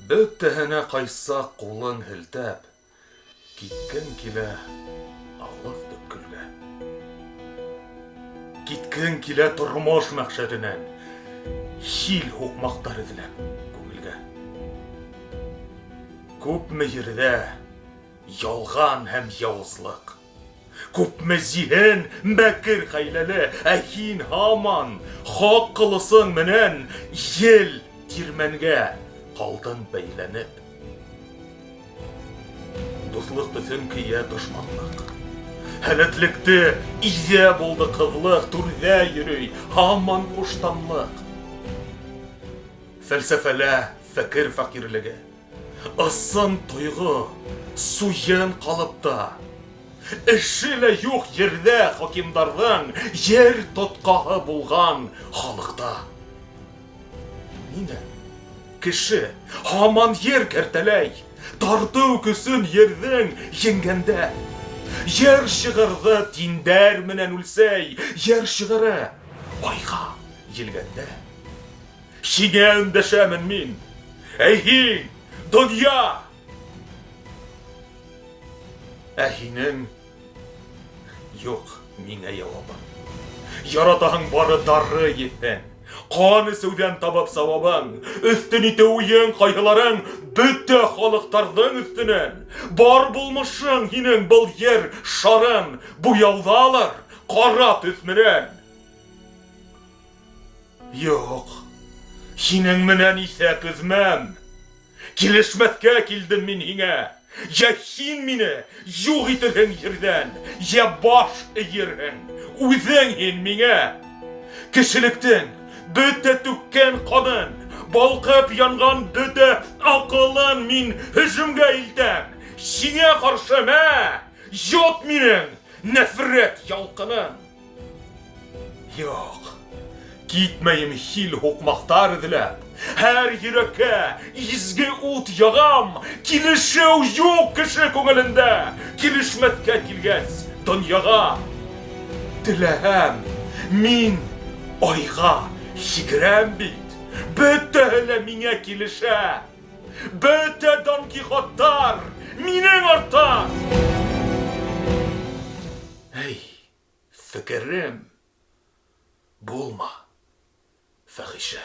Бөтәһенә ҡайсаҡ ҡулын һелтәп, киткең килә алыҫ төпкөлгә. Киткең килә тормош мәхшәренән, хил һуҡмаҡтар эҙләп күңелгә. Күпме ерҙә ялған һәм яуызлыҡ, күпме зиһен мәкер хәйләле, ә һин һаман хаҡ ҡылысың менән ел тирмәнгә ҡалдың бәйләнеп. Дуҫлыҡ төҫөн кейә дошманлыҡ, һәләтлекте иҙә булды ҡыҙлыҡ, түрҙә йөрөй һаман ҡуштанлыҡ. Фәлсәфәлә фәкер фәҡирлеге, ысын тойғо, суйын ҡалыпта. Эше лә юҡ ерҙә хакимдарҙың ер тотҡаһы булған халыҡта. Ниңә? Кеше һаман ер кәртәләй, тартыу көсөн ерҙең еңгәндә. Ер шығырҙы тиндәр менән үлсәй, ер шығыры айға елгәндә. Һиңә өндәшәмен мин, әй һин, донъя! Ә һинең юҡ миңә яуабың. Яратаһың бары дары еҫен, ҡан эсеүҙән табып сауабың, өҫтөн итеү уйың, ҡайһыларың бөтә халыҡтарҙың өҫтөнән. Бар булмышың һинең был ер шарын буяуҙалыр ҡара төҫ менән. Юҡ, һинең менән иҫәп өҙмәм. Килешмәҫкә килдем мин һиңә. Йә һин мине юҡ итерһең ерҙән, йә баш эйерһең. Үҙең һин миңә. Кешелектең бөтә түккән ҡанын, балҡып янған бөтә аҡылын мин һөжүмгә илтәм. Һиңә ҡаршы мә, йот минең нәфрәт ялҡынын. Юҡ, китмәйем хил һуҡмаҡтар эҙләп. Һәр йөрәккә изге ут яғам. Килешеү юҡ кеше күңелендә. Килешмәҫкә килгәс донъяға. Теләһәм мин айға һикерәм бит. Бөтәһе лә миңә килешә. Бөтә Дон Кихоттар минең арттан. Эй, фекерем, булма фәхишә.